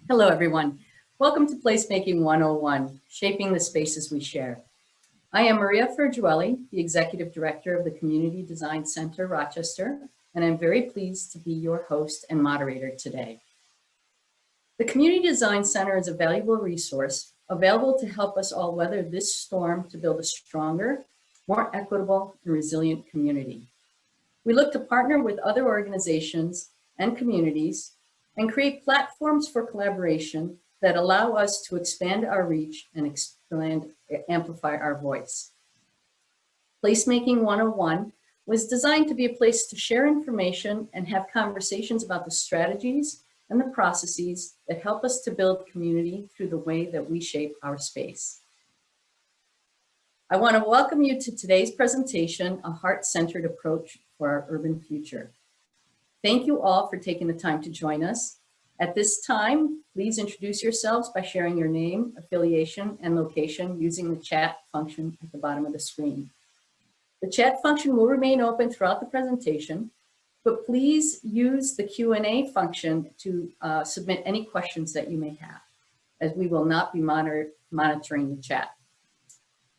Hello, everyone. Welcome to Placemaking 101, Shaping the Spaces We Share. I am Maria Fergiueli, the Executive Director of the Community Design Center Rochester, and I'm very pleased to be your host and moderator today. The Community Design Center is a valuable resource available to help us all weather this storm to build a stronger, more equitable, and resilient community. We look to partner with other organizations and communities and create platforms for collaboration that allow us to expand our reach and amplify our voice. Placemaking 101 was designed to be a place to share information and have conversations about the strategies and the processes that help us to build community through the way that we shape our space. I want to welcome you to today's presentation, A Heart-Centered Approach for Our Urban Future. Thank you all for taking the time to join us. At this time, please introduce yourselves by sharing your name, affiliation, and location using the chat function at the bottom of the screen. The chat function will remain open throughout the presentation, but please use the Q&A function to submit any questions that you may have, as we will not be monitoring the chat.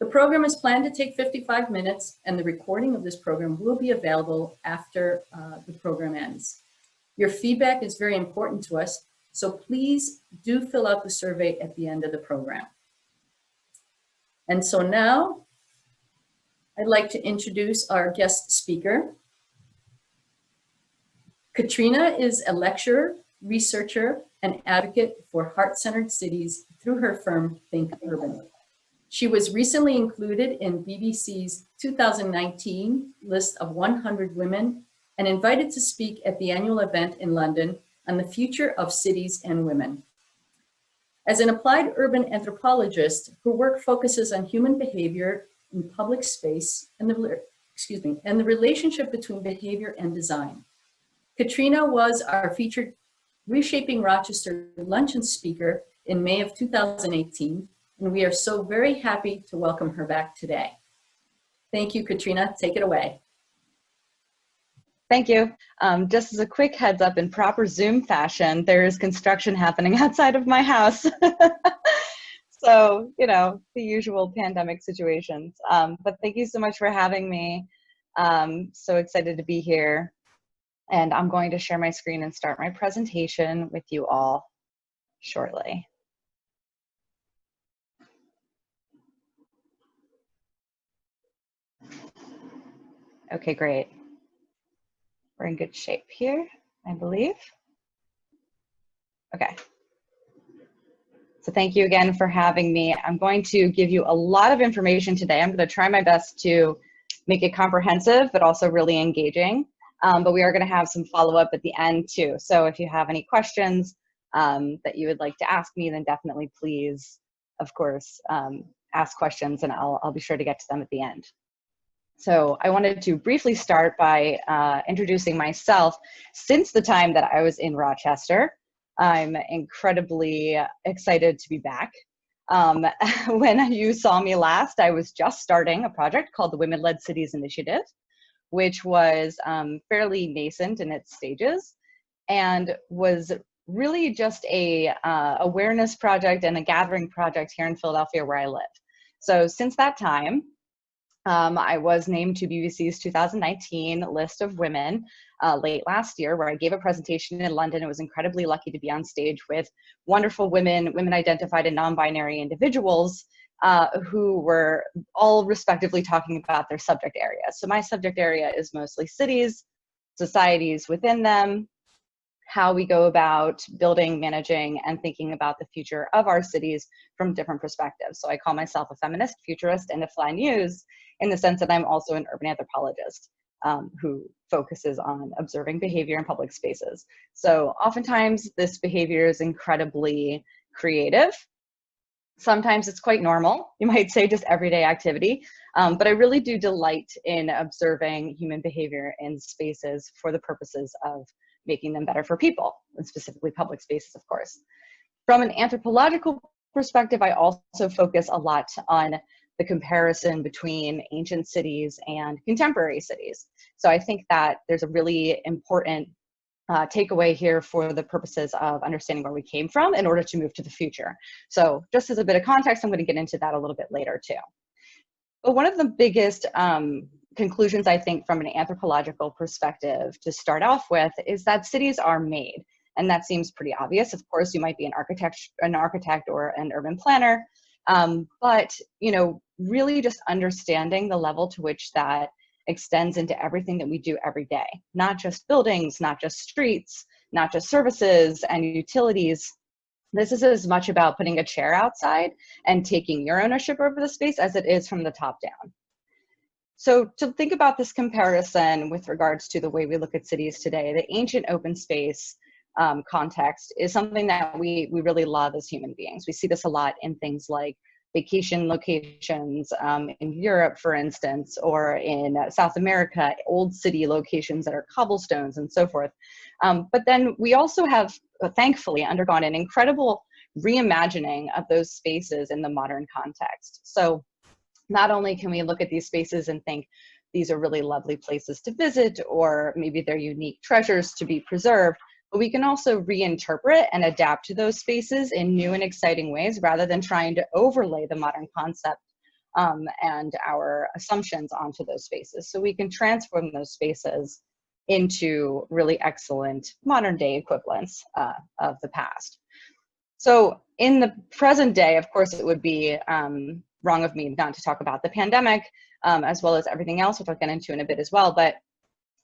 The program is planned to take 55 minutes, and the recording of this program will be available after the program ends. Your feedback is very important to us, so please do fill out the survey at the end of the program. And so now, I'd like to introduce our guest speaker. Katrina is a lecturer, researcher, and advocate for heart-centered cities through her firm, Think Urban. She was recently included in BBC's 2019 list of 100 women and invited to speak at the annual event in London on the future of cities and women. As an applied urban anthropologist, her work focuses on human behavior in public space and the relationship between behavior and design. Katrina was our featured Reshaping Rochester luncheon speaker in May of 2018, and we are so very happy to welcome her back today. Thank you, Katrina. Take it away. Thank you. Just as a quick heads up, in proper Zoom fashion, there is construction happening outside of my house. So, you know, the usual pandemic situations. But thank you so much for having me. So excited to be here. And I'm going to share my screen and start my presentation with you all shortly. Okay, great. We're in good shape here, I believe. Okay. So thank you again for having me. I'm going to give you a lot of information today. I'm going to try my best to make it comprehensive, but also really engaging. But we are going to have some follow-up at the end too. So if you have any questions that you would like to ask me, then definitely please, of course, ask questions, and I'll be sure to get to them at the end. So I wanted to briefly start by introducing myself. Since the time that I was in Rochester, I'm incredibly excited to be back. When you saw me last, I was just starting a project called the Women-Led Cities Initiative, which was fairly nascent in its stages and was really just a awareness project and a gathering project here in Philadelphia where I live. So since that time, I was named to BBC's 2019 list of women late last year, where I gave a presentation in London. I was incredibly lucky to be on stage with wonderful women identified and non-binary individuals who were all respectively talking about their subject areas. So my subject area is mostly cities, societies within them, how we go about building, managing, and thinking about the future of our cities from different perspectives. So I call myself a feminist, futurist, and a fly news in the sense that I'm also an urban anthropologist who focuses on observing behavior in public spaces. So oftentimes this behavior is incredibly creative. Sometimes it's quite normal, you might say, just everyday activity, but I really do delight in observing human behavior in spaces for the purposes of making them better for people, and specifically public spaces, of course. From an anthropological perspective, I also focus a lot on the comparison between ancient cities and contemporary cities. So I think that there's a really important takeaway here for the purposes of understanding where we came from in order to move to the future. So just as a bit of context, I'm going to get into that a little bit later too. But one of the biggest conclusions, I think, from an anthropological perspective to start off with is that cities are made. And that seems pretty obvious. Of course, you might be an architect or an urban planner, but really just understanding the level to which that extends into everything that we do every day, not just buildings, not just streets, not just services and utilities. This is as much about putting a chair outside and taking your ownership over the space as it is from the top down. So to think about this comparison with regards to the way we look at cities today, the ancient open space context is something that we really love as human beings. We see this a lot in things like vacation locations in Europe, for instance, or in South America, old city locations that are cobblestones and so forth. But then we also have, thankfully, undergone an incredible reimagining of those spaces in the modern context. So not only can we look at these spaces and think these are really lovely places to visit, or maybe they're unique treasures to be preserved, but we can also reinterpret and adapt to those spaces in new and exciting ways rather than trying to overlay the modern concept and our assumptions onto those spaces. So we can transform those spaces into really excellent modern day equivalents of the past. So in the present day, of course, it would be wrong of me not to talk about the pandemic as well as everything else, which I'll get into in a bit as well. But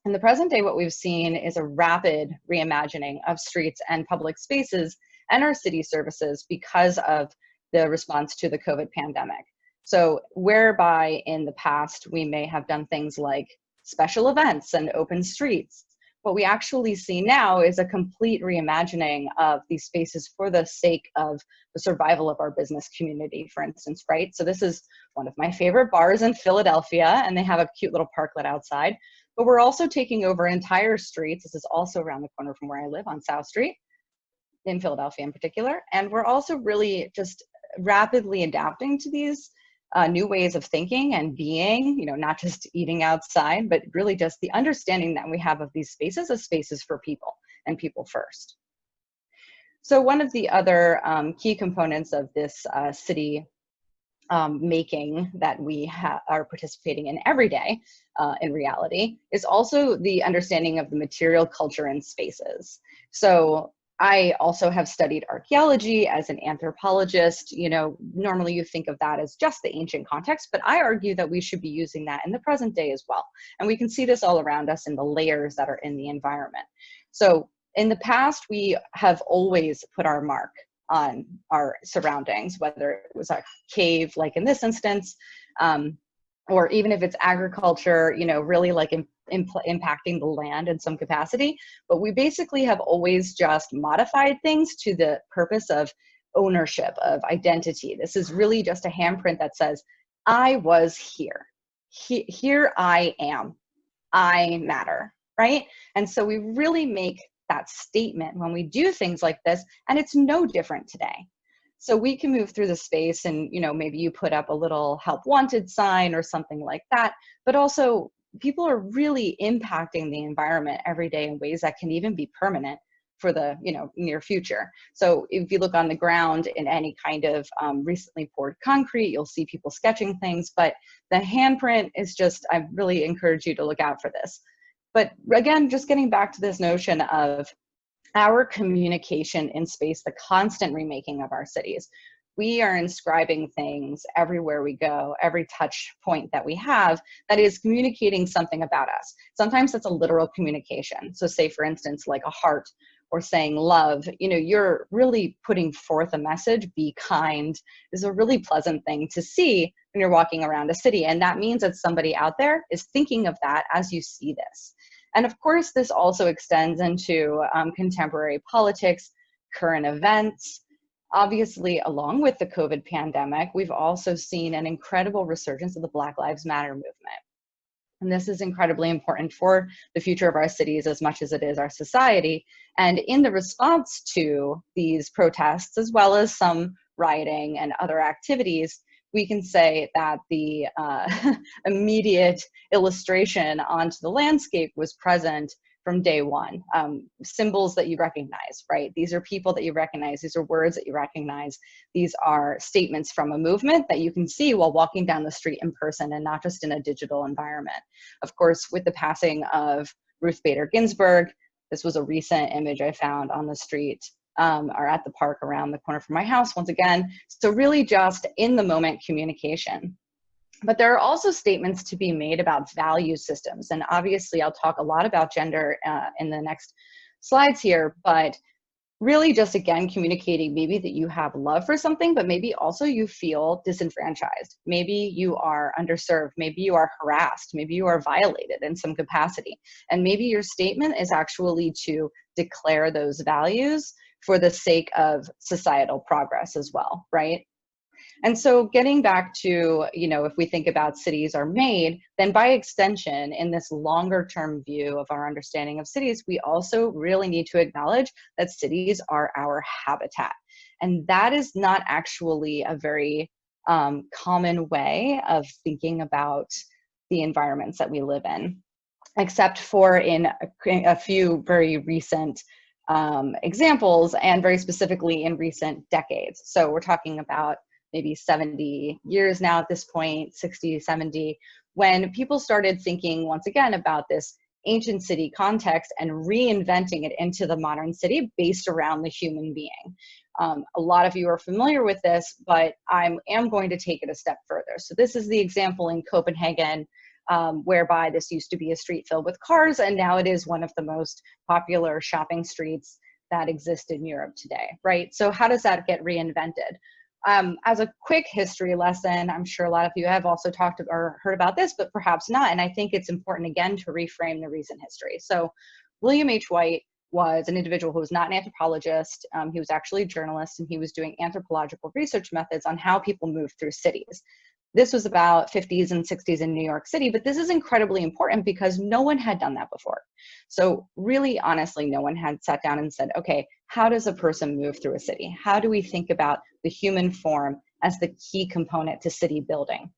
in the present day, what we've seen is a rapid reimagining of streets and public spaces and our city services because of the response to the COVID pandemic. So whereby in the past, we may have done things like special events and open streets, what we actually see now is a complete reimagining of these spaces for the sake of the survival of our business community, for instance, right? So this is one of my favorite bars in Philadelphia, and they have a cute little parklet outside. But we're also taking over entire streets. This is also around the corner from where I live on South Street in Philadelphia in particular. And we're also really just rapidly adapting to these new ways of thinking and being, not just eating outside, but really just the understanding that we have of these spaces as spaces for people and people first. So one of the other key components of this city making that we are participating in every day in reality is also the understanding of the material culture in spaces. So I also have studied archaeology as an anthropologist. Normally you think of that as just the ancient context, but I argue that we should be using that in the present day as well. And we can see this all around us in the layers that are in the environment. So in the past, we have always put our mark on our surroundings, whether it was a cave, like in this instance, or even if it's agriculture, really like impacting the land in some capacity. But we basically have always just modified things to the purpose of ownership, of identity. This is really just a handprint that says, I was here. Here I am. I matter, right? And so we really make that statement when we do things like this, and it's no different today. So we can move through the space and, maybe you put up a little help wanted sign or something like that, but also people are really impacting the environment every day in ways that can even be permanent for the, near future. So if you look on the ground in any kind of recently poured concrete, you'll see people sketching things, but the handprint is just, I really encourage you to look out for this. But again, just getting back to this notion of our communication in space, the constant remaking of our cities. We are inscribing things everywhere we go, every touch point that we have that is communicating something about us. Sometimes that's a literal communication. So say, for instance, like a heart or saying love, you're really putting forth a message, be kind, is a really pleasant thing to see when you're walking around a city. And that means that somebody out there is thinking of that as you see this. And of course, this also extends into contemporary politics, current events. Obviously, along with the COVID pandemic, we've also seen an incredible resurgence of the Black Lives Matter movement. And this is incredibly important for the future of our cities as much as it is our society. And in the response to these protests, as well as some rioting and other activities, we can say that the immediate illustration onto the landscape was present from day one. Symbols that you recognize, right? These are people that you recognize. These are words that you recognize. These are statements from a movement that you can see while walking down the street in person and not just in a digital environment. Of course, with the passing of Ruth Bader Ginsburg, this was a recent image I found on the street or at the park around the corner from my house once again. So really just in the moment communication. But there are also statements to be made about value systems. And obviously I'll talk a lot about gender in the next slides here, but really just again communicating maybe that you have love for something, but maybe also you feel disenfranchised. Maybe you are underserved, maybe you are harassed, maybe you are violated in some capacity. And maybe your statement is actually to declare those values for the sake of societal progress as well, right? And so getting back to, if we think about cities are made, then by extension, in this longer term view of our understanding of cities, we also really need to acknowledge that cities are our habitat. And that is not actually a very common way of thinking about the environments that we live in, except for in a few very recent examples, and very specifically in recent decades. So we're talking about maybe 70 years now at this point, 60, 70, when people started thinking once again about this ancient city context and reinventing it into the modern city based around the human being. A lot of you are familiar with this, but I am going to take it a step further. So this is the example in Copenhagen, whereby this used to be a street filled with cars, and now it is one of the most popular shopping streets that exist in Europe today, right? So how does that get reinvented? As a quick history lesson, I'm sure a lot of you have also talked or heard about this, but perhaps not. And I think it's important, again, to reframe the recent history. So William H. White was an individual who was not an anthropologist. He was actually a journalist, and he was doing anthropological research methods on how people move through cities. This was about 50s and 60s in New York City, but this is incredibly important because no one had done that before. So really, honestly, no one had sat down and said, okay, how does a person move through a city? How do we think about the human form as the key component to city building?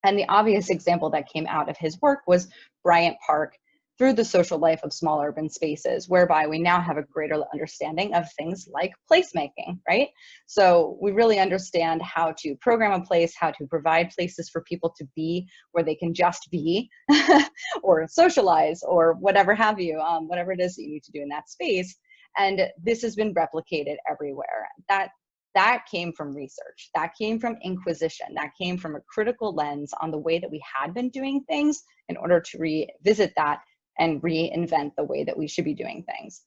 And the obvious example that came out of his work was Bryant Park through the social life of small urban spaces, whereby we now have a greater understanding of things like placemaking, right? So we really understand how to program a place, how to provide places for people to be where they can just be or socialize or whatever have you, whatever it is that you need to do in that space. And this has been replicated everywhere. That came from research, that came from inquisition, that came from a critical lens on the way that we had been doing things in order to revisit that and reinvent the way that we should be doing things.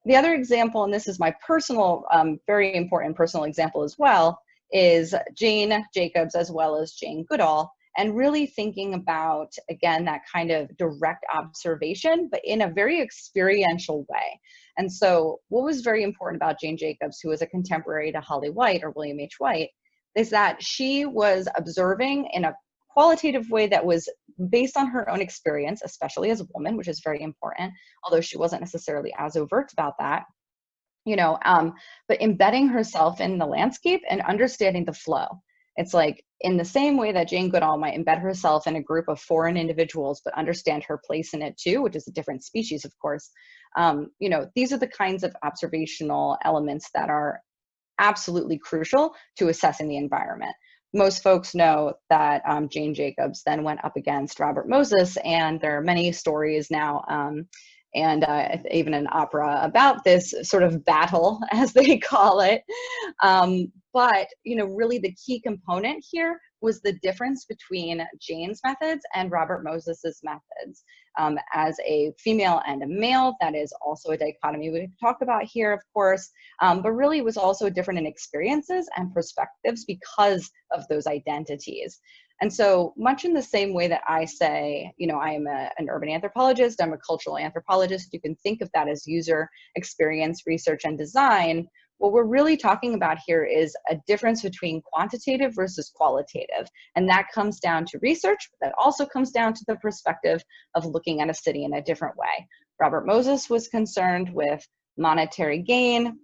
The other example, and this is my personal, very important personal example as well, is Jane Jacobs as well as Jane Goodall, and really thinking about, again, that kind of direct observation, but in a very experiential way. And so what was very important about Jane Jacobs, who was a contemporary to Holly White or William H. White, is that she was observing in a qualitative way that was based on her own experience, especially as a woman, which is very important, although she wasn't necessarily as overt about that, but embedding herself in the landscape and understanding the flow. It's like in the same way that Jane Goodall might embed herself in a group of foreign individuals, but understand her place in it too, which is a different species, of course. These are the kinds of observational elements that are absolutely crucial to assessing the environment. Most folks know that Jane Jacobs then went up against Robert Moses, and there are many stories now and even an opera about this sort of battle, as they call it. But really the key component here was the difference between Jane's methods and Robert Moses's methods. As a female and a male, that is also a dichotomy we talk about here, of course, but really it was also different in experiences and perspectives because of those identities. And so much in the same way that I say, I am an urban anthropologist, I'm a cultural anthropologist, you can think of that as user experience, research, and design. What we're really talking about here is a difference between quantitative versus qualitative. And that comes down to research, but that also comes down to the perspective of looking at a city in a different way. Robert Moses was concerned with monetary gain,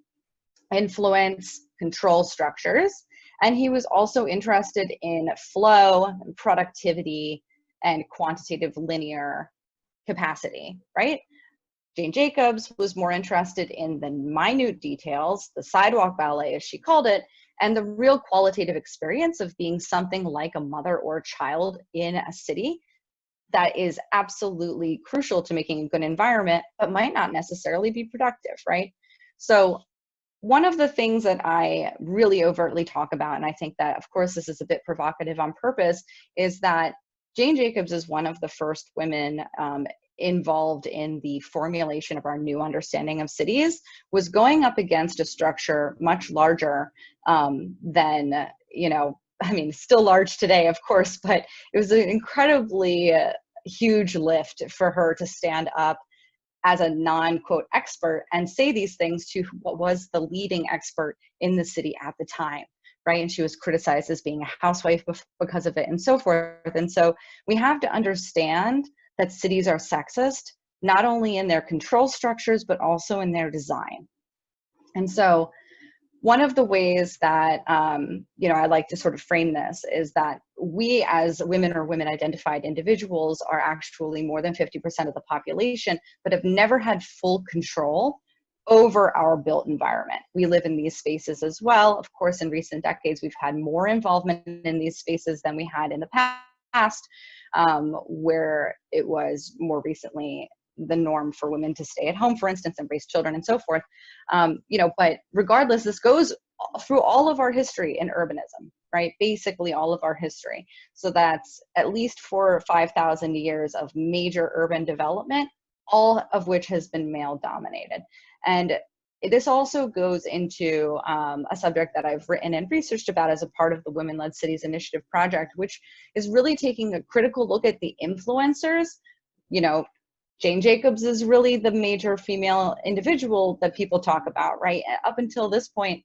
influence, control structures, and he was also interested in flow, productivity, and quantitative linear capacity, right? Jane Jacobs was more interested in the minute details, the sidewalk ballet, as she called it, and the real qualitative experience of being something like a mother or a child in a city that is absolutely crucial to making a good environment, but might not necessarily be productive, right? So one of the things that I really overtly talk about, and I think that, of course, this is a bit provocative on purpose, is that Jane Jacobs is one of the first women involved in the formulation of our new understanding of cities, was going up against a structure much larger than, you know, I mean, still large today, of course, but it was an incredibly huge lift for her to stand up as a non-quote expert and say these things to what was the leading expert in the city at the time, right? And she was criticized as being a housewife because of it and so forth. And so we have to understand that cities are sexist, not only in their control structures, but also in their design. And so one of the ways that, you know, I like to sort of frame this is that we as women or women identified individuals are actually more than 50% of the population, but have never had full control over our built environment. We live in these spaces as well. Of course, in recent decades, we've had more involvement in these spaces than we had in the past, where it was more recently the norm for women to stay at home, for instance, and raise children and so forth. You know, but regardless, this goes through all of our history in urbanism, right? Basically all of our history. So that's at least 4,000 or 5,000 years of major urban development, all of which has been male dominated. And this also goes into a subject that I've written and researched about as a part of the Women-Led Cities Initiative project, which is really taking a critical look at the influencers. You know, Jane Jacobs is really the major female individual that people talk about, right? Up until this point,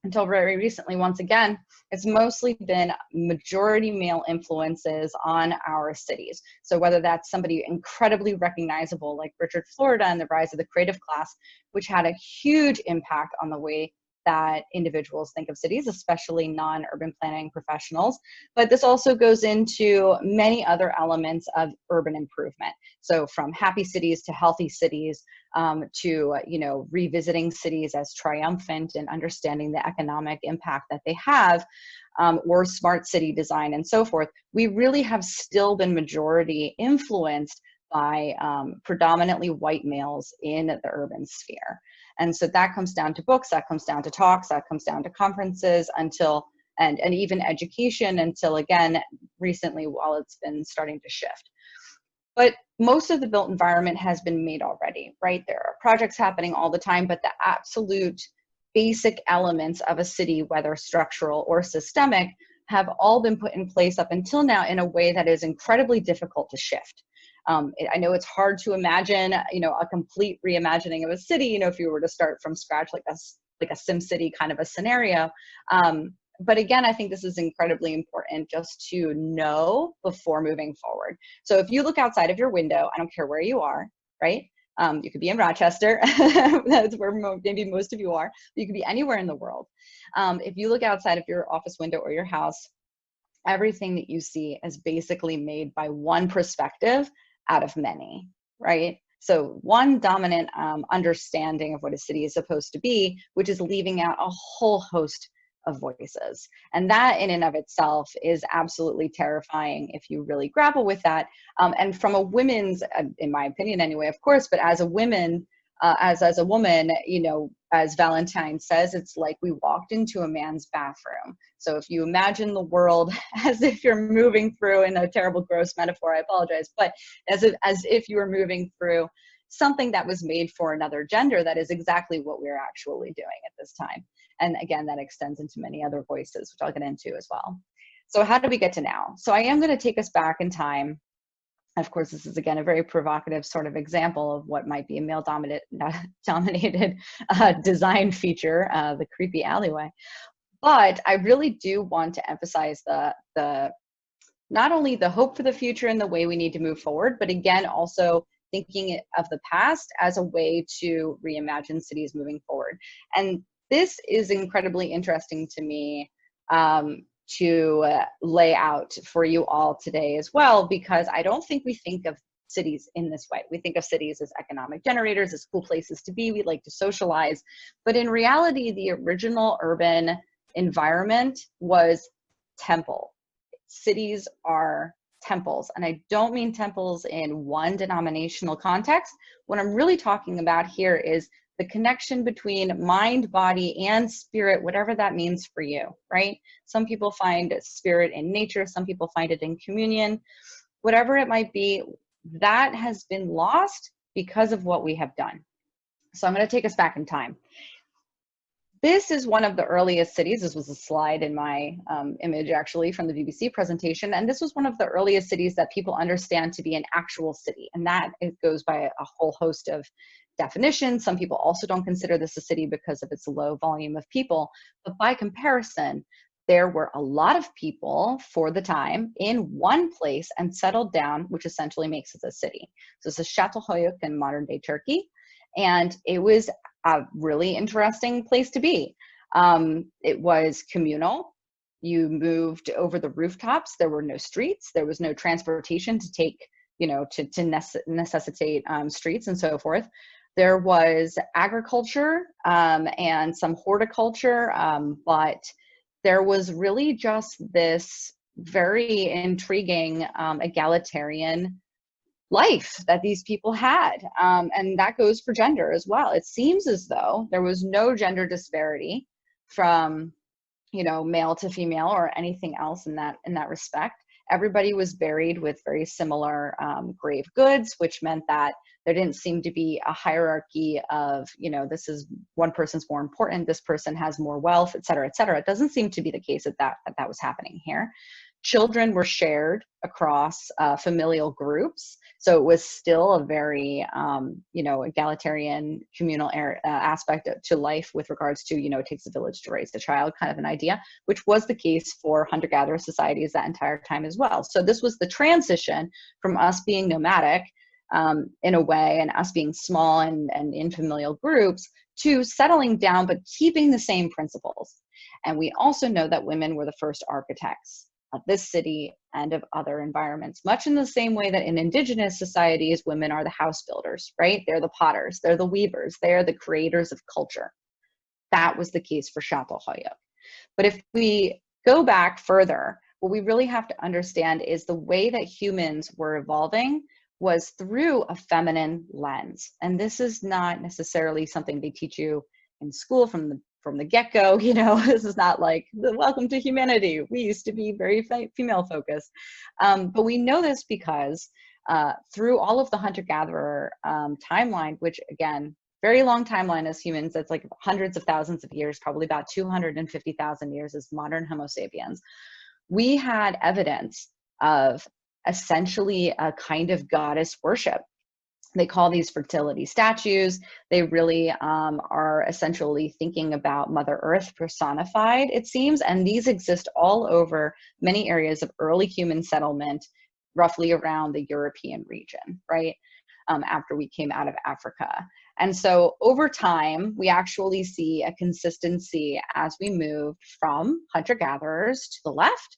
until very recently, once again, it's mostly been majority male influences on our cities. So whether that's somebody incredibly recognizable like Richard Florida and the rise of the creative class, which had a huge impact on the way that individuals think of cities, especially non-urban planning professionals. But this also goes into many other elements of urban improvement. So from happy cities to healthy cities, to, you know, revisiting cities as triumphant and understanding the economic impact that they have, or smart city design and so forth. We really have still been majority influenced by predominantly white males in the urban sphere. And so that comes down to books, that comes down to talks, that comes down to conferences, until, and even education, until again, recently, while it's been starting to shift. But most of the built environment has been made already, right? There are projects happening all the time, but the absolute basic elements of a city, whether structural or systemic, have all been put in place up until now in a way that is incredibly difficult to shift. I know it's hard to imagine, you know, a complete reimagining of a city, you know, if you were to start from scratch, like a Sim City kind of a scenario. But again, I think this is incredibly important just to know before moving forward. So if you look outside of your window, I don't care where you are, right? You could be in Rochester, that's where maybe most of you are. You could be anywhere in the world. If you look outside of your office window or your house, everything that you see is basically made by one perspective out of many, right? So one dominant understanding of what a city is supposed to be, which is leaving out a whole host of voices. And that in and of itself is absolutely terrifying if you really grapple with that. And from a women's, in my opinion anyway, of course, but as a woman, as a woman, you know, as Valentine says, it's like we walked into a man's bathroom. So if you imagine the world as if you're moving through, in a terrible, gross metaphor, I apologize, but as if you were moving through something that was made for another gender, that is exactly what we're actually doing at this time. And again, that extends into many other voices, which I'll get into as well. So how do we get to now? So I am going to take us back in time. Of course, this is, again, a very provocative sort of example of what might be a male-dominated design feature, the creepy alleyway. But I really do want to emphasize the not only the hope for the future and the way we need to move forward, but again, also thinking of the past as a way to reimagine cities moving forward. And this is incredibly interesting to me to lay out for you all today as well, because I don't think we think of cities in this way. We think of cities as economic generators, as cool places to be. We like to socialize. But in reality, the original urban environment was temple. Cities are temples. And I don't mean temples in one denominational context. What I'm really talking about here is the connection between mind, body, and spirit, whatever that means for you, right? Some people find spirit in nature, some people find it in communion, whatever it might be, that has been lost because of what we have done. So I'm going to take us back in time. This is one of the earliest cities. This was a slide in my image actually from the BBC presentation. And this was one of the earliest cities that people understand to be an actual city. And that it goes by a whole host of definitions. Some people also don't consider this a city because of its low volume of people. But by comparison, there were a lot of people for the time in one place and settled down, which essentially makes it a city. So this is Çatalhöyük in modern day Turkey. And it was a really interesting place to be. It was communal. You moved over the rooftops. There were no streets. There was no transportation to take, to necessitate streets and so forth. There was agriculture and some horticulture, but there was really just this very intriguing egalitarian life that these people had. And that goes for gender as well. It seems as though there was no gender disparity from, male to female or anything else in that respect. Everybody was buried with very similar grave goods, which meant that there didn't seem to be a hierarchy of, this is one person's more important, this person has more wealth, et cetera, et cetera. It doesn't seem to be the case that was happening here. Children were shared across familial groups. So it was still a very, egalitarian communal aspect to life with regards to, it takes a village to raise a child kind of an idea, which was the case for hunter-gatherer societies that entire time as well. So this was the transition from us being nomadic in a way and us being small and in familial groups to settling down, but keeping the same principles. And we also know that women were the first architects of this city and of other environments, much in the same way that in indigenous societies, women are the house builders, right? They're the potters, they're the weavers, they're the creators of culture. That was the case for Çatalhöyük. But if we go back further, what we really have to understand is the way that humans were evolving was through a feminine lens. And this is not necessarily something they teach you in school from the get-go. This is not like the welcome to humanity. We used to be very female focused. But we know this because through all of the hunter-gatherer timeline, which again, very long timeline as humans, that's like hundreds of thousands of years, probably about 250,000 years as modern Homo sapiens, we had evidence of essentially a kind of goddess worship. They call these fertility statues. They really are essentially thinking about Mother Earth personified, it seems, and these exist all over many areas of early human settlement, roughly around the European region, right? After we came out of Africa. And so over time, we actually see a consistency as we move from hunter-gatherers to the left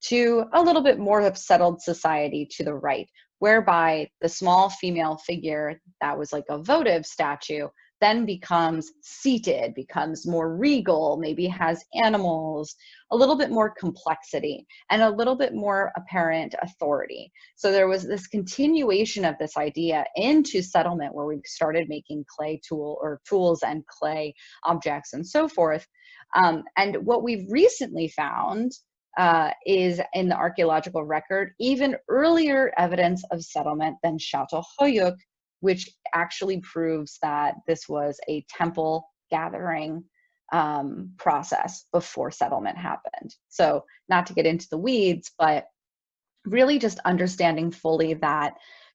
to a little bit more of settled society to the right, whereby the small female figure that was like a votive statue then becomes seated, becomes more regal, maybe has animals, a little bit more complexity, and a little bit more apparent authority. So there was this continuation of this idea into settlement where we started making clay tools and clay objects and so forth. And what we've recently found is in the archaeological record, even earlier evidence of settlement than Çatalhöyük, which actually proves that this was a temple gathering process before settlement happened. So not to get into the weeds, but really just understanding fully that,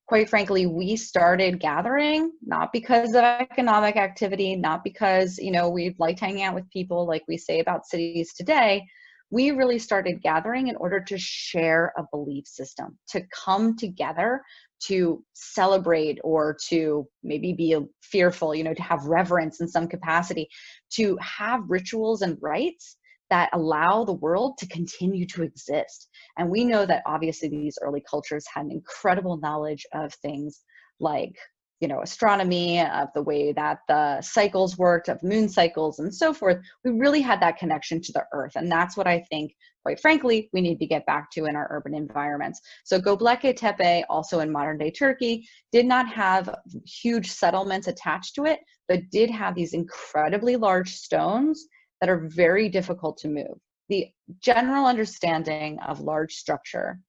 quite frankly, we started gathering not because of economic activity, not because, we liked hanging out with people like we say about cities today. We really started gathering in order to share a belief system, to come together, to celebrate, or to maybe be fearful, to have reverence in some capacity, to have rituals and rites that allow the world to continue to exist. And we know that obviously these early cultures had an incredible knowledge of things like, you know, astronomy, of the way that the cycles worked, of moon cycles and so forth. We really had that connection to the earth. And that's what I think, quite frankly, we need to get back to in our urban environments. So Göbekli Tepe, also in modern day Turkey, did not have huge settlements attached to it, but did have these incredibly large stones that are very difficult to move. The general understanding of large structure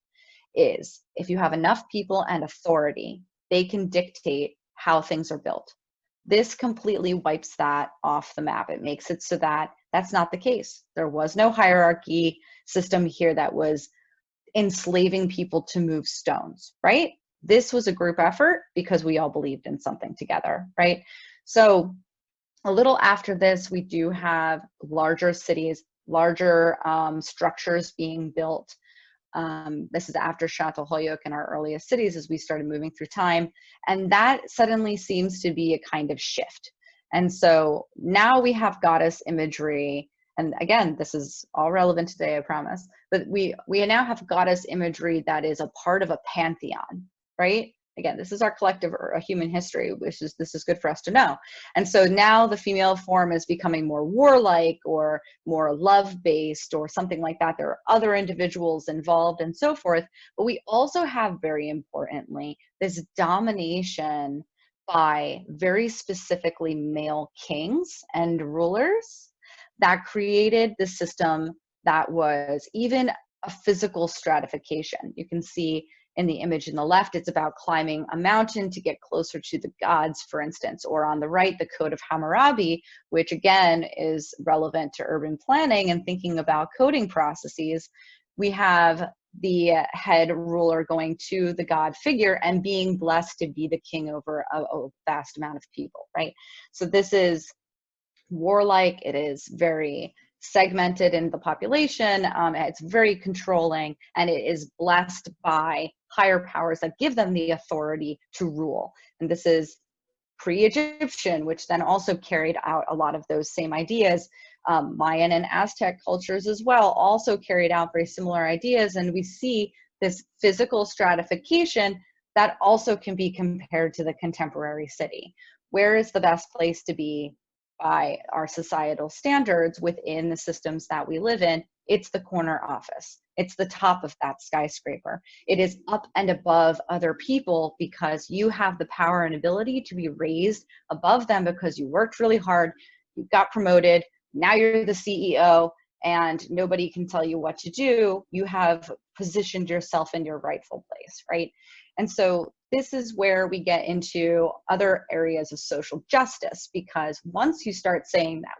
is if you have enough people and authority, they can dictate how things are built. This completely wipes that off the map. It makes it so that that's not the case. There was no hierarchy system here that was enslaving people to move stones, right? This was a group effort because we all believed in something together, right? So a little after this, we do have larger cities, larger structures being built. This is after Çatalhöyük in our earliest cities as we started moving through time. And that suddenly seems to be a kind of shift. And so now we have goddess imagery. And again, this is all relevant today, I promise. But we now have goddess imagery that is a part of a pantheon, right? Again, this is our collective human history, this is good for us to know. And so now the female form is becoming more warlike or more love-based or something like that. There are other individuals involved and so forth. But we also have, very importantly, this domination by very specifically male kings and rulers that created the system that was even a physical stratification. You can see in the image in the left, it's about climbing a mountain to get closer to the gods, for instance, or on the right, the Code of Hammurabi, which again is relevant to urban planning and thinking about coding processes. We have the head ruler going to the god figure and being blessed to be the king over a vast amount of people, right? So this is warlike, it is very segmented in the population, it's very controlling, and it is blessed by higher powers that give them the authority to rule. And this is pre-Egyptian, which then also carried out a lot of those same ideas. Mayan and Aztec cultures as well also carried out very similar ideas, and we see this physical stratification that also can be compared to the contemporary city. Where is the best place to be by our societal standards within the systems that we live in? It's the corner office. It's the top of that skyscraper. It is up and above other people because you have the power and ability to be raised above them because you worked really hard, you got promoted, now you're the CEO, and nobody can tell you what to do. You have positioned yourself in your rightful place, right? And so this is where we get into other areas of social justice, because once you start saying that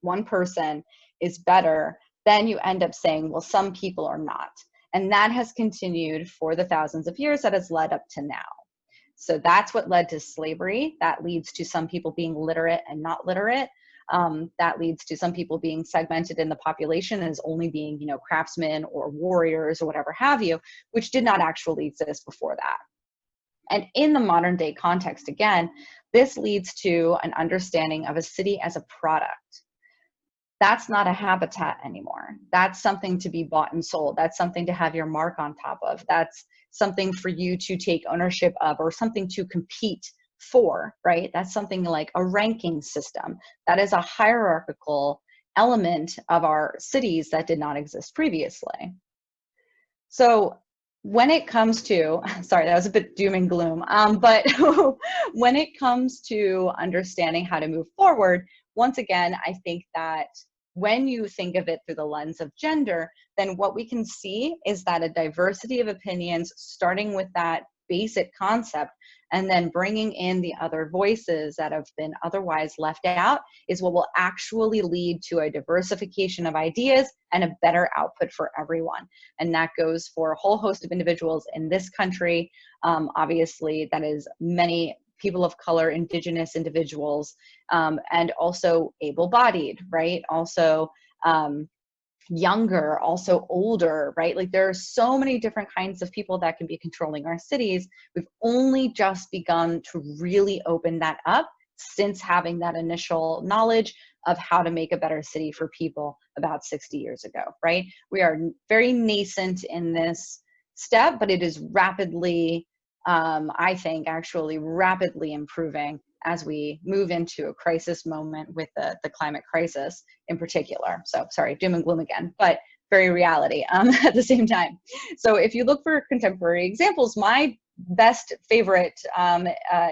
one person is better, then you end up saying, well, some people are not. And that has continued for the thousands of years that has led up to now. So that's what led to slavery. That leads to some people being literate and not literate. That leads to some people being segmented in the population as only being, you know, craftsmen or warriors or whatever have you, which did not actually exist before that. And in the modern day context, again, this leads to an understanding of a city as a product. That's not a habitat anymore. That's something to be bought and sold. That's something to have your mark on top of. That's something for you to take ownership of or something to compete for, right? That's something like a ranking system. That is a hierarchical element of our cities that did not exist previously. So when it comes to, sorry, that was a bit doom and gloom, but when it comes to understanding how to move forward, once again, I think that when you think of it through the lens of gender, then what we can see is that a diversity of opinions, starting with that basic concept and then bringing in the other voices that have been otherwise left out, is what will actually lead to a diversification of ideas and a better output for everyone. And that goes for a whole host of individuals in this country. Obviously, that is many people of color, indigenous individuals, and also able-bodied, right? Also younger, also older, right? Like there are so many different kinds of people that can be controlling our cities. We've only just begun to really open that up since having that initial knowledge of how to make a better city for people about 60 years ago, right? We are very nascent in this step, but it is rapidly, I think, actually rapidly improving as we move into a crisis moment with the climate crisis in particular. So sorry, doom and gloom again, but very reality at the same time. So if you look for contemporary examples, my best favorite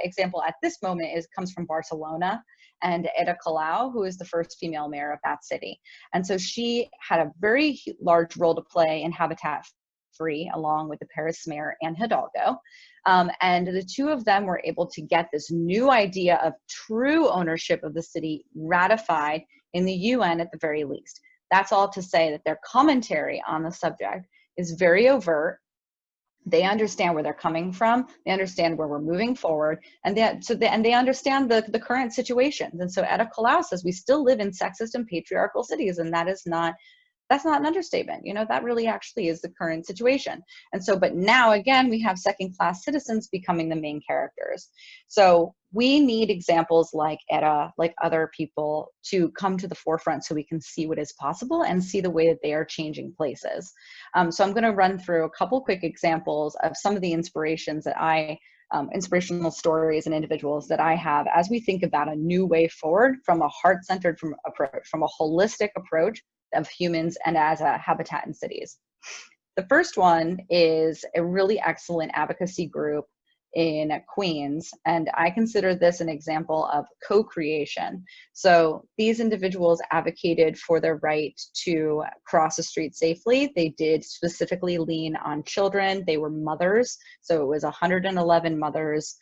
example at this moment comes from Barcelona, and Ada Colau, who is the first female mayor of that city. And so she had a very large role to play in Habitat Free, along with the Paris mayor, Anne Hidalgo. And the two of them were able to get this new idea of true ownership of the city ratified in the UN at the very least. That's all to say that their commentary on the subject is very overt. They understand where they're coming from. They understand where we're moving forward, and they understand the current situations. And so Ada Colau says we still live in sexist and patriarchal cities, and that's not an understatement. You know, that really actually is the current situation. And so, but now again, we have second-class citizens becoming the main characters. So we need examples like Etta, like other people, to come to the forefront so we can see what is possible and see the way that they are changing places. So I'm going to run through a couple quick examples of some of the inspirations that inspirational stories and individuals that I have as we think about a new way forward from a heart-centered approach, from a holistic approach of humans and as a habitat in cities. The first one is a really excellent advocacy group in Queens, and I consider this an example of co-creation. So these individuals advocated for their right to cross the street safely. They did specifically lean on children. They were mothers, so it was 111 mothers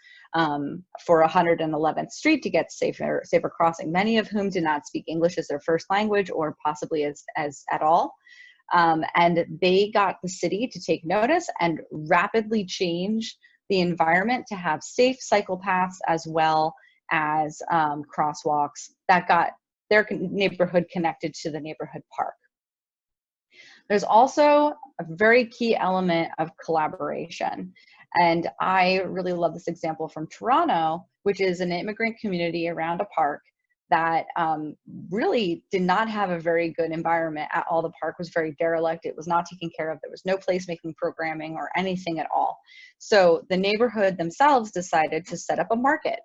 for 111th Street to get safer crossing, many of whom did not speak English as their first language or possibly as at all. And they got the city to take notice and rapidly change the environment to have safe cycle paths as well as crosswalks that got their neighborhood connected to the neighborhood park. There's also a very key element of collaboration. And I really love this example from Toronto, which is an immigrant community around a park that really did not have a very good environment at all. The park was very derelict. It was not taken care of. There was no placemaking programming or anything at all. So the neighborhood themselves decided to set up a market,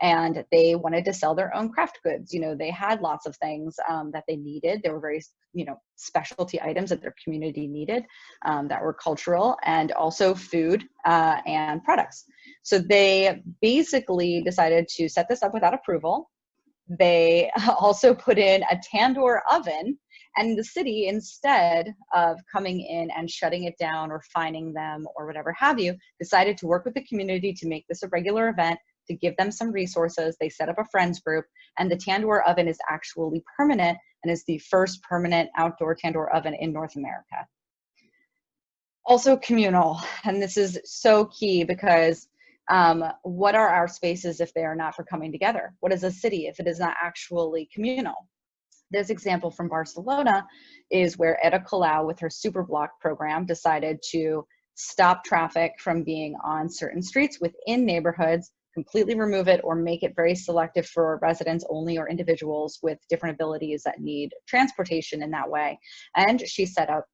and they wanted to sell their own craft goods. You know, they had lots of things that they needed. There were very, specialty items that their community needed that were cultural, and also food and products. So they basically decided to set this up without approval. They also put in a tandoor oven, and the city, instead of coming in and shutting it down or fining them or whatever have you, decided to work with the community to make this a regular event, to give them some resources. They set up a friends group, and the tandoor oven is actually permanent and is the first permanent outdoor tandoor oven in North America. Also communal, and this is so key because what are our spaces if they are not for coming together? What is a city if it is not actually communal? This example from Barcelona is where Ada Colau, with her super block program, decided to stop traffic from being on certain streets within neighborhoods, completely remove it or make it very selective for residents only or individuals with different abilities that need transportation in that way. And she set up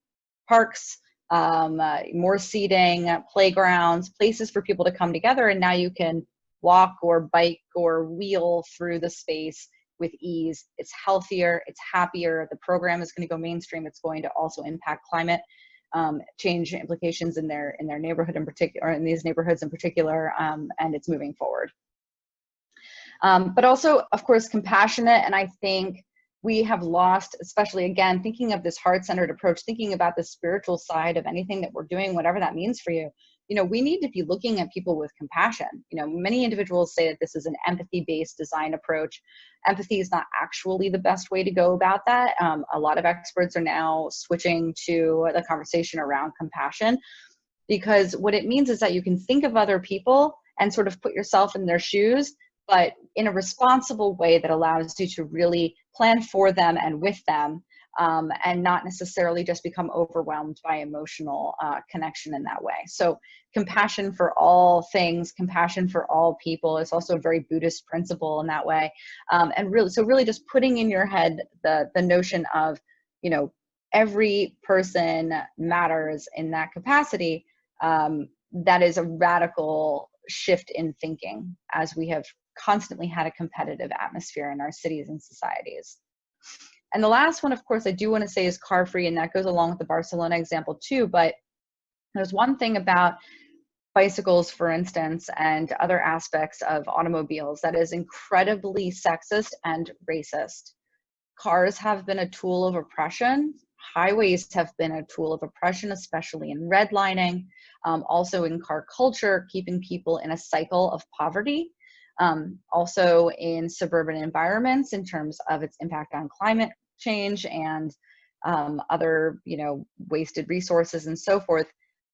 parks, more seating, playgrounds, places for people to come together, and now you can walk or bike or wheel through the space with ease. It's healthier, it's happier, the program is going to go mainstream, it's going to also impact climate change implications in their neighborhood in particular, or in these neighborhoods in particular, and it's moving forward. But also, of course, compassionate, and I think we have lost, especially again, thinking of this heart-centered approach, thinking about the spiritual side of anything that we're doing, whatever that means for you. We need to be looking at people with compassion. Many individuals say that this is an empathy-based design approach. Empathy is not actually the best way to go about that. A lot of experts are now switching to the conversation around compassion, because what it means is that you can think of other people and sort of put yourself in their shoes, but in a responsible way that allows you to really plan for them and with them, and not necessarily just become overwhelmed by emotional connection in that way. So compassion for all things, compassion for all people is also a very Buddhist principle in that way. And really just putting in your head the notion of, you know, every person matters in that capacity. That is a radical shift in thinking, as we have constantly had a competitive atmosphere in our cities and societies. And the last one, of course, I do want to say is car free, and that goes along with the Barcelona example too. But there's one thing about bicycles, for instance, and other aspects of automobiles that is incredibly sexist and racist. Cars have been a tool of oppression. Highways have been a tool of oppression, especially in redlining, also in car culture, keeping people in a cycle of poverty. Also in suburban environments in terms of its impact on climate change and other, you know, wasted resources and so forth.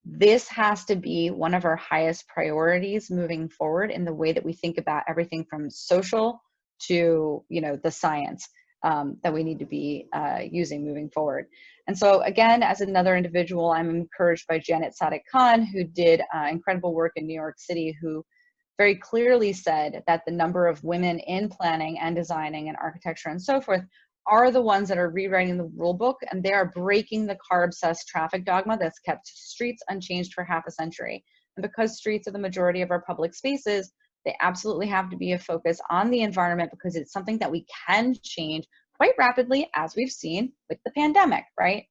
This has to be one of our highest priorities moving forward in the way that we think about everything from social to, you know, the science that we need to be using moving forward. And so again, as another individual, I'm encouraged by Janet Sadiq Khan, who did incredible work in New York City, who very clearly said that the number of women in planning and designing and architecture and so forth are the ones that are rewriting the rule book, and they are breaking the car-obsessed traffic dogma that's kept streets unchanged for half a century. And because streets are the majority of our public spaces, they absolutely have to be a focus on the environment, because it's something that we can change quite rapidly, as we've seen with the pandemic, right?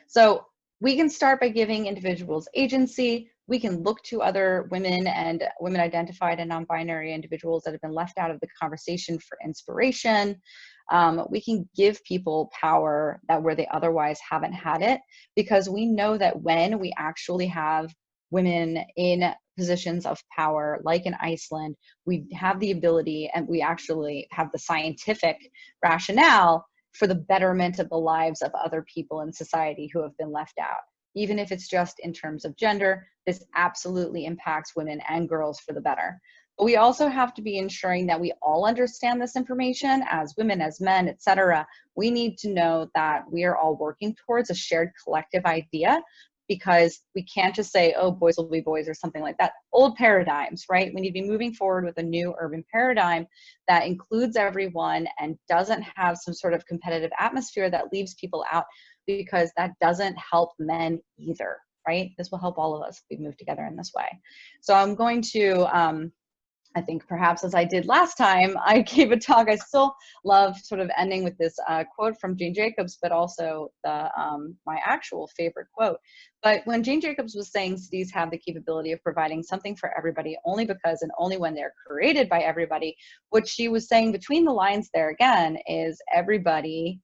So we can start by giving individuals agency. We can look to other women and women identified and non-binary individuals that have been left out of the conversation for inspiration. We can give people power that where they otherwise haven't had it, because we know that when we actually have women in positions of power, like in Iceland, we have the ability and we actually have the scientific rationale for the betterment of the lives of other people in society who have been left out. Even if it's just in terms of gender, this absolutely impacts women and girls for the better. But we also have to be ensuring that we all understand this information as women, as men, etc. We need to know that we are all working towards a shared collective idea, because we can't just say, oh, boys will be boys or something like that. Old paradigms, right? We need to be moving forward with a new urban paradigm that includes everyone and doesn't have some sort of competitive atmosphere that leaves people out, because that doesn't help men either, right? This will help all of us if we move together in this way. So I'm going to, I think perhaps as I did last time, I gave a talk. I still love sort of ending with this quote from Jane Jacobs, but also the, my actual favorite quote. But when Jane Jacobs was saying cities have the capability of providing something for everybody only because and only when they're created by everybody, what she was saying between the lines there again is everybody,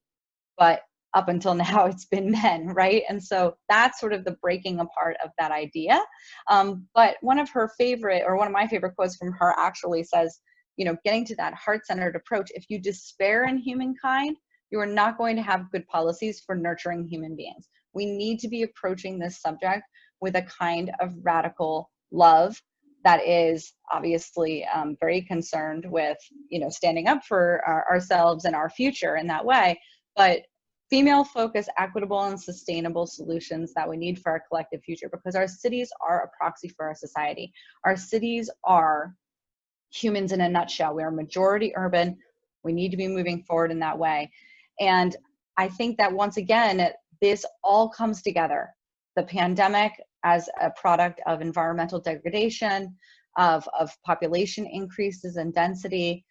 but up until now it's been men, right? And so that's sort of the breaking apart of that idea. But one of her favorite, or one of my favorite quotes from her actually says, you know, getting to that heart-centered approach, if you despair in humankind, you are not going to have good policies for nurturing human beings. We need to be approaching this subject with a kind of radical love that is obviously very concerned with, you know, standing up for ourselves and our future in that way, but female-focused, equitable, and sustainable solutions that we need for our collective future, because our cities are a proxy for our society. Our cities are humans in a nutshell. We are majority urban. We need to be moving forward in that way. And I think that once again, this all comes together. The pandemic as a product of environmental degradation, of population increases and density,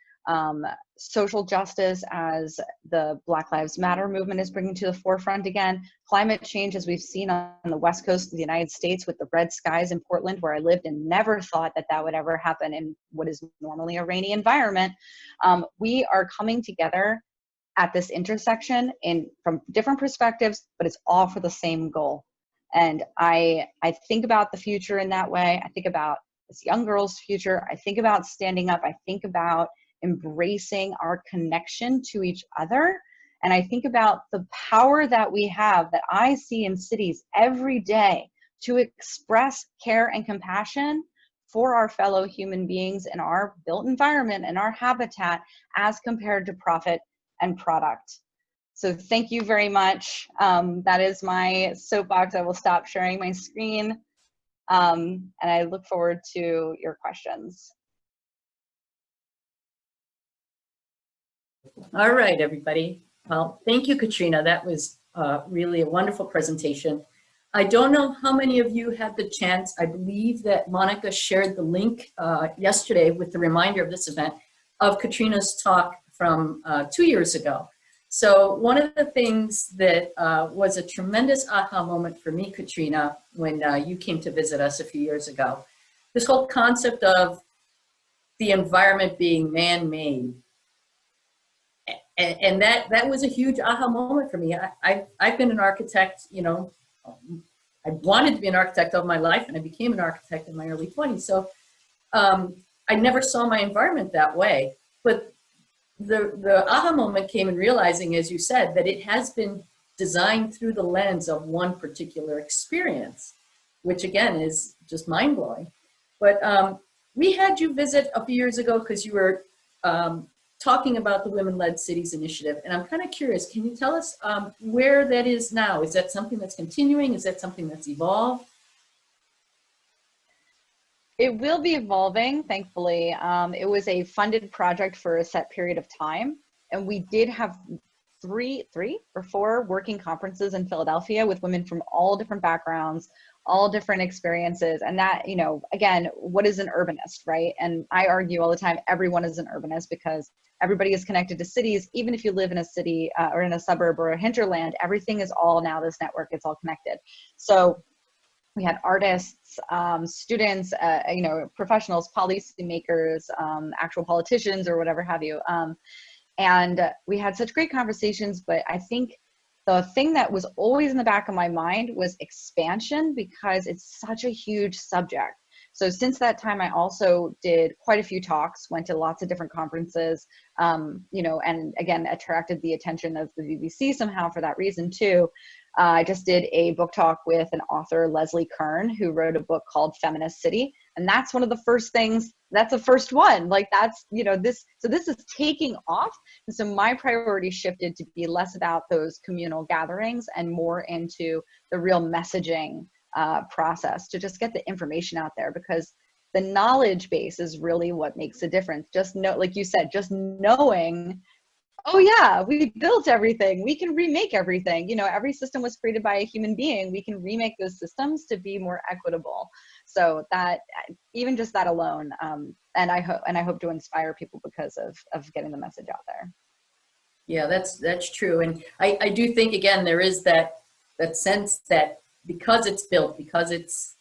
social justice as the Black Lives Matter movement is bringing to the forefront again, climate change as we've seen on the west coast of the United States with the red skies in Portland, where I lived and never thought that that would ever happen in what is normally a rainy environment. We are coming together at this intersection from different perspectives, but it's all for the same goal. And I think about the future in that way. I think about this young girl's future. I think about standing up. I think about embracing our connection to each other. And I think about the power that we have, that I see in cities every day, to express care and compassion for our fellow human beings in our built environment and our habitat, as compared to profit and product. So thank you very much. That is my soapbox. I will stop sharing my screen. And I look forward to your questions. All right, everybody. Well, thank you, Katrina. That was really a wonderful presentation. I don't know how many of you had the chance. I believe that Monica shared the link yesterday with the reminder of this event of Katrina's talk from 2 years ago. So one of the things that was a tremendous aha moment for me, Katrina, when you came to visit us a few years ago, this whole concept of the environment being man-made. And that was a huge aha moment for me. I've been an architect, you know, I wanted to be an architect all my life, and I became an architect in my early 20s. So I never saw my environment that way. But the aha moment came in realizing, as you said, that it has been designed through the lens of one particular experience, which again is just mind-blowing. But we had you visit a few years ago because you were talking about the Women-Led Cities Initiative. And I'm kind of curious, can you tell us where that is now? Is that something that's continuing? Is that something that's evolved? It will be evolving, thankfully. It was a funded project for a set period of time. And we did have three or four working conferences in Philadelphia with women from all different backgrounds, all different experiences. And that, you know, again, what is an urbanist, right? And I argue all the time, everyone is an urbanist because everybody is connected to cities. Even if you live in a city or in a suburb or a hinterland, everything is all now this network, it's all connected. So we had artists, students, you know, professionals, policymakers, actual politicians or whatever have you. And we had such great conversations, but I think the thing that was always in the back of my mind was expansion, because it's such a huge subject. So since that time, I also did quite a few talks, went to lots of different conferences, you know, and again, attracted the attention of the BBC somehow for that reason too. I just did a book talk with an author, Leslie Kern, who wrote a book called Feminist City. And that's one of the first things, that's the first one. Like that's, you know, this is taking off. And so my priority shifted to be less about those communal gatherings and more into the real messaging process to just get the information out there, because the knowledge base is really what makes a difference. Just know, like you said, just knowing, oh yeah, we built everything, we can remake everything. You know, every system was created by a human being. We can remake those systems to be more equitable. So that, even just that alone, and I hope to inspire people because of getting the message out there. Yeah, that's true. And I do think, again, there is that sense that because it's built, because it's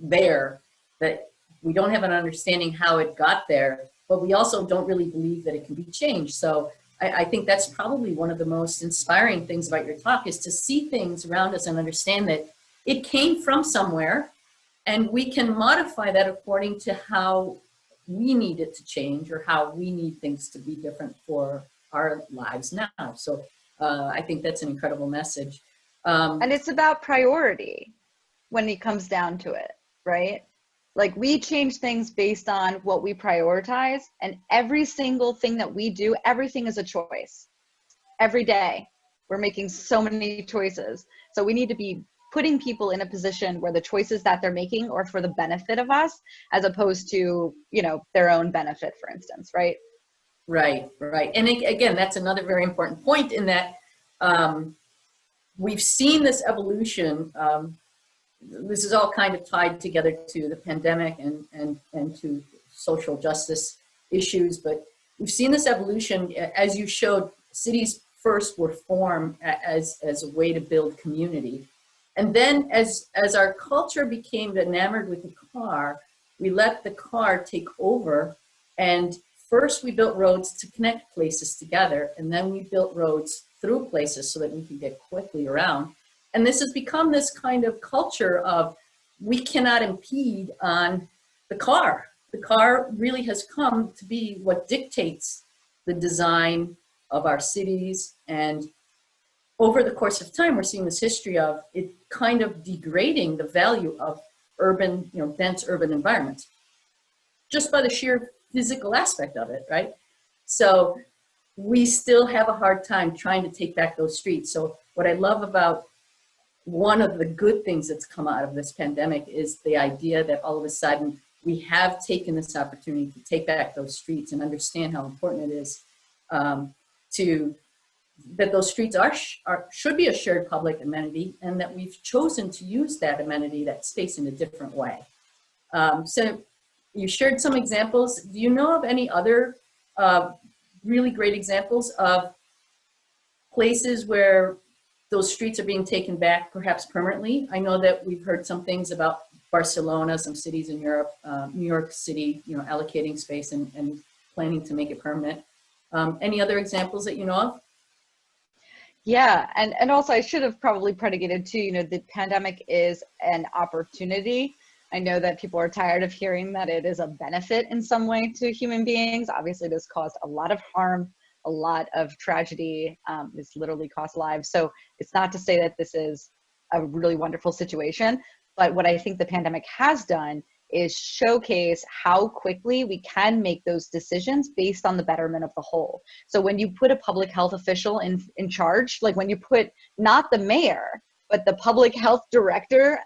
there, that we don't have an understanding how it got there, but we also don't really believe that it can be changed. So I think that's probably one of the most inspiring things about your talk, is to see things around us and understand that it came from somewhere, and we can modify that according to how we need it to change or how we need things to be different for our lives now. So I think that's an incredible message. And it's about priority when it comes down to it, right? Like we change things based on what we prioritize, and every single thing that we do, everything is a choice. Every day, we're making so many choices. So we need to be putting people in a position where the choices that they're making are for the benefit of us, as opposed to, you know, their own benefit, for instance, right? Right. And again, that's another very important point, in that we've seen this evolution. This is all kind of tied together to the pandemic and to social justice issues, but we've seen this evolution. As you showed, cities first were formed as a way to build community. And then as our culture became enamored with the car, we let the car take over. And first we built roads to connect places together, and then we built roads through places so that we could get quickly around. And this has become this kind of culture of, we cannot impede on the car. The car really has come to be what dictates the design of our cities. And over the course of time, we're seeing this history of it kind of degrading the value of urban, you know, dense urban environments, just by the sheer physical aspect of it, right? So we still have a hard time trying to take back those streets. So what I love about one of the good things that's come out of this pandemic is the idea that all of a sudden we have taken this opportunity to take back those streets and understand how important it is that those streets should be a shared public amenity, and that we've chosen to use that amenity, that space, in a different way. So you shared some examples. Do you know of any other really great examples of places where those streets are being taken back, perhaps permanently? I know that we've heard some things about Barcelona, some cities in Europe, New York City, allocating space and planning to make it permanent. Any other examples that you know of? Yeah, and also I should have probably predicated too, the pandemic is an opportunity. I know that people are tired of hearing that it is a benefit in some way to human beings. Obviously, this caused a lot of harm, a lot of tragedy. It's literally cost lives. So it's not to say that this is a really wonderful situation, but what I think the pandemic has done is showcase how quickly we can make those decisions based on the betterment of the whole. So when you put a public health official in charge, like when you put not the mayor, but the public health director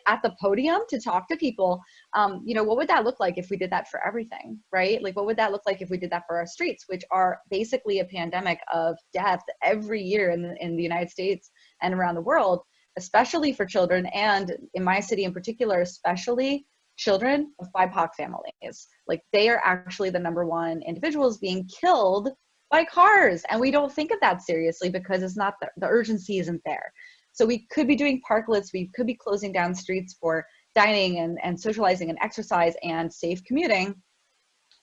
at the podium to talk to people, what would that look like if we did that for everything, right? Like, what would that look like if we did that for our streets, which are basically a pandemic of death every year in the United States and around the world, especially for children, and in my city in particular, especially children of BIPOC families. Like, they are actually the #1 individuals being killed by cars. And we don't think of that seriously because it's not, the urgency isn't there. So we could be doing parklets, we could be closing down streets for dining and socializing and exercise and safe commuting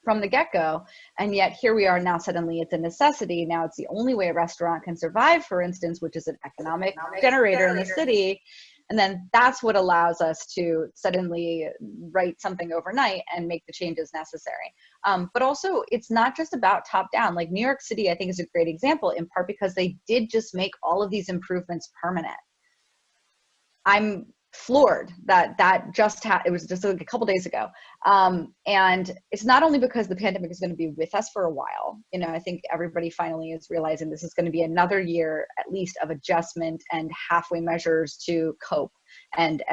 from the get-go. And yet here we are now, suddenly it's a necessity. Now it's the only way a restaurant can survive, for instance, which is an economic generator in the city. And then that's what allows us to suddenly write something overnight and make the changes necessary. But also, it's not just about top down. Like New York City, I think, is a great example, in part because they did just make all of these improvements permanent. I'm floored that it was just like a couple days ago. And it's not only because the pandemic is going to be with us for a while. I think everybody finally is realizing this is going to be another year at least of adjustment and halfway measures to cope and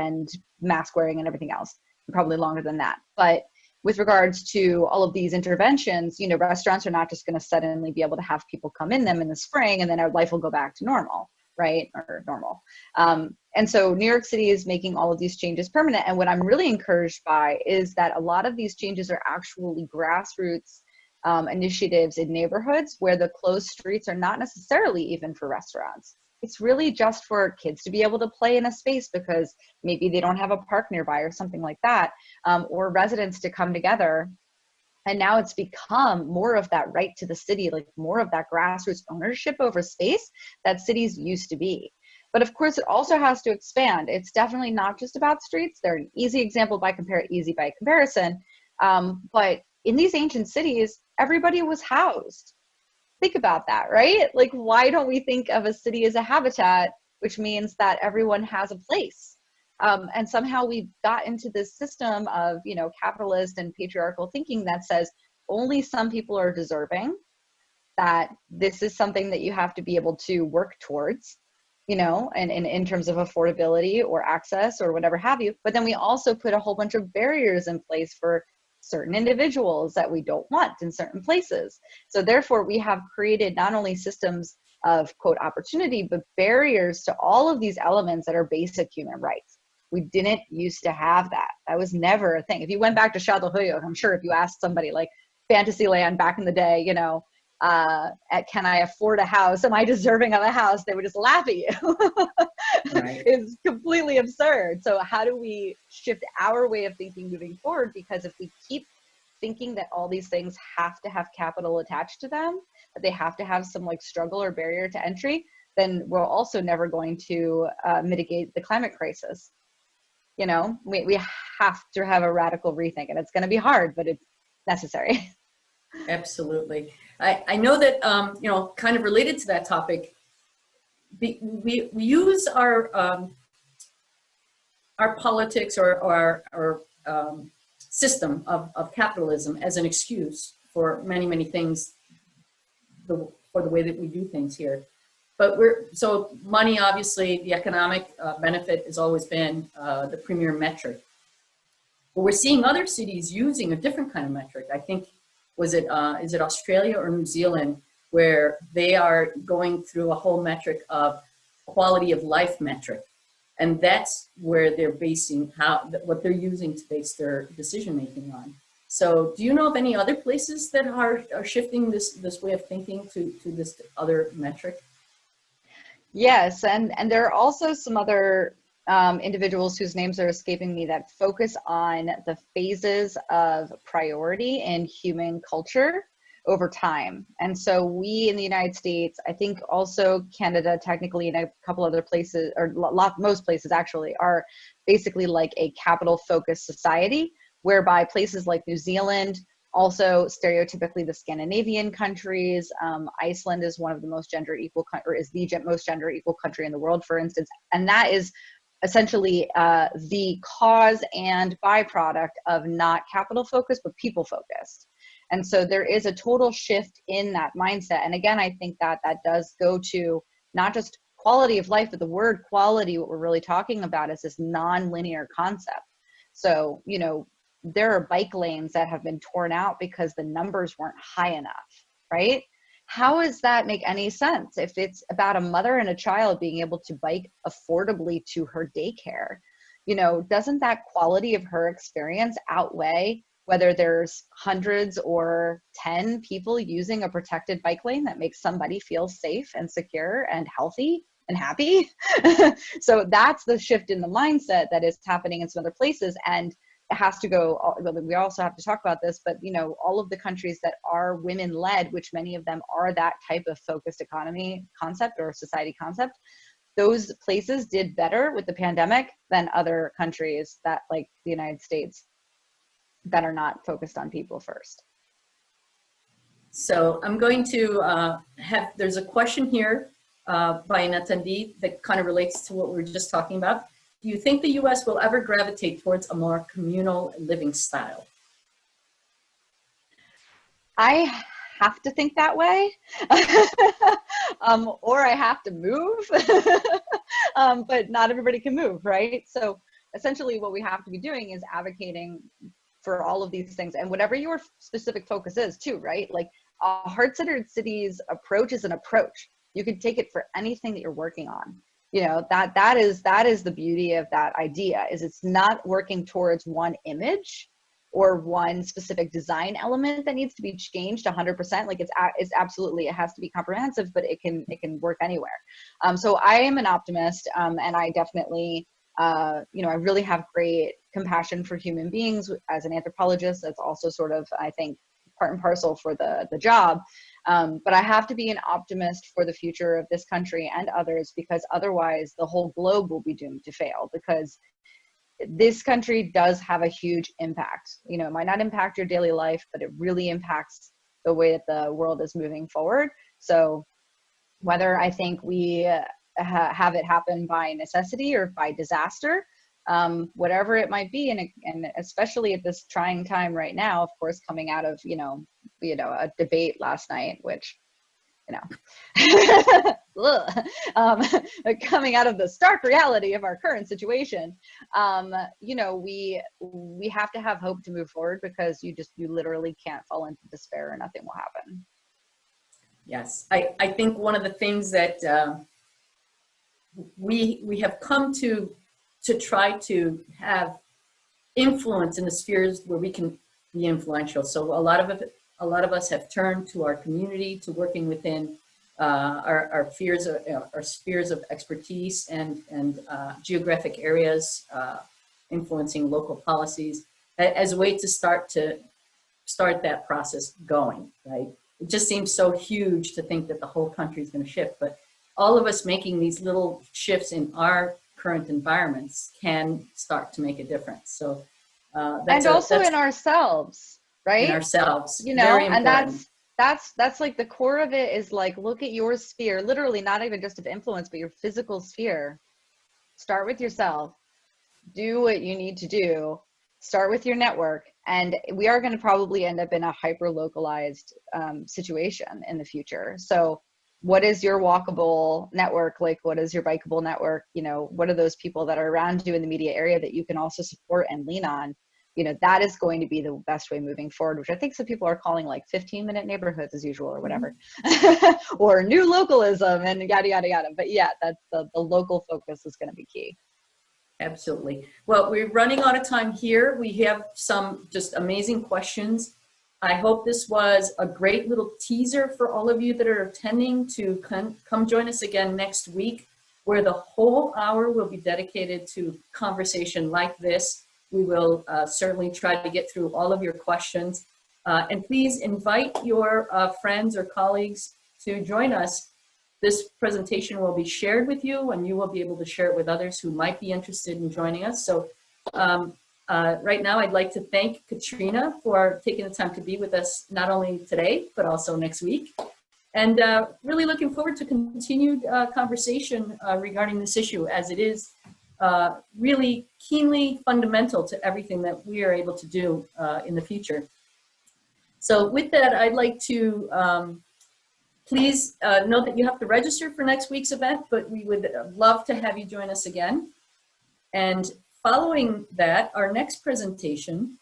mask wearing and everything else, probably longer than that. But with regards to all of these interventions, restaurants are not just going to suddenly be able to have people come in them in the spring and then our life will go back to normal, right? Or normal. And so New York City is making all of these changes permanent. And what I'm really encouraged by is that a lot of these changes are actually grassroots initiatives in neighborhoods where the closed streets are not necessarily even for restaurants. It's really just for kids to be able to play in a space because maybe they don't have a park nearby or something like that, or residents to come together. And now it's become more of that right to the city, like more of that grassroots ownership over space that cities used to be. But of course, it also has to expand. It's definitely not just about streets. They're an easy example by comparison. But in these ancient cities, everybody was housed. Think about that, right? Like, why don't we think of a city as a habitat, which means that everyone has a place? And somehow we got into this system of, capitalist and patriarchal thinking that says only some people are deserving, that this is something that you have to be able to work towards, and in terms of affordability or access or whatever have you. But then we also put a whole bunch of barriers in place for certain individuals that we don't want in certain places. So therefore, we have created not only systems of, quote, opportunity, but barriers to all of these elements that are basic human rights. We didn't used to have that. That was never a thing. If you went back to Chateaubriand, I'm sure if you asked somebody like Fantasyland back in the day, can I afford a house? Am I deserving of a house? They would just laugh at you. Right. It's completely absurd. So how do we shift our way of thinking moving forward? Because if we keep thinking that all these things have to have capital attached to them, that they have to have some like struggle or barrier to entry, then we're also never going to mitigate the climate crisis. We have to have a radical rethink, and it's going to be hard, but it's necessary. Absolutely. I know that, kind of related to that topic, we use our politics or our system of capitalism as an excuse for many things for for the way that we do things here. But so money, obviously, the economic benefit has always been the premier metric. But we're seeing other cities using a different kind of metric. I think, is it Australia or New Zealand, where they are going through a whole metric of quality of life metric. And that's where they're basing what they're using to base their decision making on. So do you know of any other places that are shifting this way of thinking to this other metric? Yes, and there are also some other individuals whose names are escaping me that focus on the phases of priority in human culture over time. And so we in the United States, I think also Canada, technically, and a couple other places, or most places actually, are basically like a capital focused society, whereby places like New Zealand, also stereotypically the Scandinavian countries, Iceland is one of the most gender equal, or is the most gender equal country in the world, for instance. And that is essentially the cause and byproduct of not capital focused, but people focused. And so there is a total shift in that mindset. And again, I think that does go to not just quality of life, but the word quality, what we're really talking about is this non-linear concept. So, you know, there are bike lanes that have been torn out because the numbers weren't high enough, right? How does that make any sense if it's about a mother and a child being able to bike affordably to her daycare? You know, doesn't that quality of her experience outweigh whether there's hundreds or 10 people using a protected bike lane that makes somebody feel safe and secure and healthy and happy? So that's the shift in the mindset that is happening in some other places. And it has to go, we also have to talk about this, but you know, all of the countries that are women led, which many of them are that type of focused economy concept or society concept, those places did better with the pandemic than other countries that, like the United States, that are not focused on people first. So I'm going to there's a question here by an attendee that kind of relates to what we were just talking about. Do you think the US will ever gravitate towards a more communal living style? I have to think that way, or I have to move, but not everybody can move, right? So essentially what we have to be doing is advocating for all of these things, and whatever your specific focus is too, right? Like a heart-centered cities approach is an approach. You can take it for anything that you're working on. You know, that is the beauty of that idea, is it's not working towards one image or one specific design element that needs to be changed 100%. Like it's absolutely, it has to be comprehensive, but it can work anywhere. So I am an optimist, and I definitely, you know, I really have great compassion for human beings as an anthropologist. That's also sort of, I think, part and parcel for the job. But I have to be an optimist for the future of this country and others, because otherwise the whole globe will be doomed to fail, because this country does have a huge impact. You know, it might not impact your daily life, but it really impacts the way that the world is moving forward. So whether I think we have it happen by necessity or by disaster, whatever it might be, and especially at this trying time right now, of course, coming out of, you know, a debate last night, which, you know, coming out of the stark reality of our current situation, you know, we have to have hope to move forward, because you literally can't fall into despair and nothing will happen. Yes, I think one of the things that we have come to try to have influence in the spheres where we can be influential. So a lot of us have turned to our community, to working within our spheres of expertise and geographic areas, influencing local policies as a way to start that process going, right? It just seems so huge to think that the whole country is going to shift, but all of us making these little shifts in our current environments can start to make a difference. So that's in ourselves, right? In ourselves, you know, and that's like the core of it, is like, look at your sphere, literally, not even just of influence, but your physical sphere. Start with yourself, do what you need to do, start with your network, and we are going to probably end up in a hyper localized situation in the future. So what is your walkable network? Like, what is your bikeable network? You know, what are those people that are around you in the immediate area that you can also support and lean on? You know, that is going to be the best way moving forward, which I think some people are calling like 15-minute neighborhoods as usual or whatever, or new localism and yada, yada, yada. But yeah, that's the local focus is going to be key. Absolutely. Well, we're running out of time here. We have some just amazing questions. I hope this was a great little teaser for all of you that are attending to come join us again next week, where the whole hour will be dedicated to conversation like this. We will certainly try to get through all of your questions. And please invite your friends or colleagues to join us. This presentation will be shared with you, and you will be able to share it with others who might be interested in joining us. So right now, I'd like to thank Katrina for taking the time to be with us, not only today, but also next week. And really looking forward to continued conversation regarding this issue, as it is really keenly fundamental to everything that we are able to do in the future. So with that, I'd like to please note that you have to register for next week's event, but we would love to have you join us again. And following that, our next presentation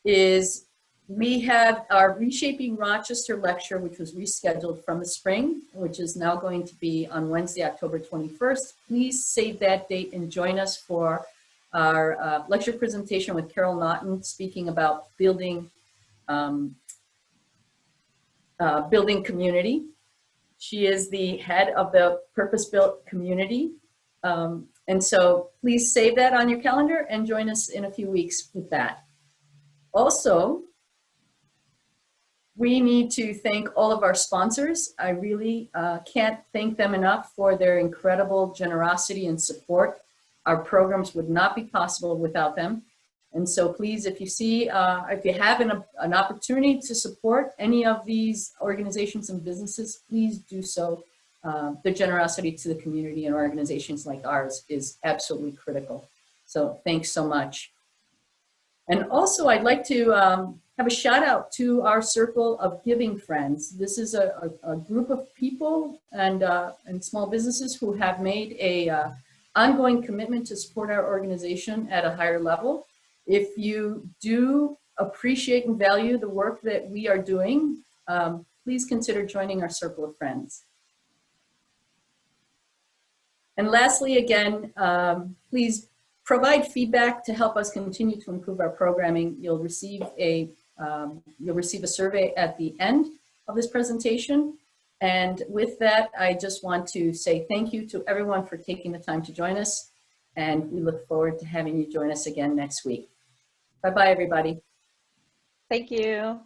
is, we have our Reshaping Rochester lecture, which was rescheduled from the spring, which is now going to be on Wednesday, October 21st. Please save that date and join us for our lecture presentation with Carol Naughton, speaking about building community. She is the head of the Purpose-Built Community. And so please save that on your calendar and join us in a few weeks with that. Also, we need to thank all of our sponsors. I really can't thank them enough for their incredible generosity and support. Our programs would not be possible without them. And so please, if you see, if you have an opportunity to support any of these organizations and businesses, please do so. The generosity to the community and organizations like ours is absolutely critical. So thanks so much. And also, I'd like to have a shout out to our circle of giving friends. This is a group of people and small businesses who have made a ongoing commitment to support our organization at a higher level. If you do appreciate and value the work that we are doing, please consider joining our circle of friends. And lastly, again, please provide feedback to help us continue to improve our programming. You'll receive a survey at the end of this presentation. And with that, I just want to say thank you to everyone for taking the time to join us. And we look forward to having you join us again next week. Bye-bye, everybody. Thank you.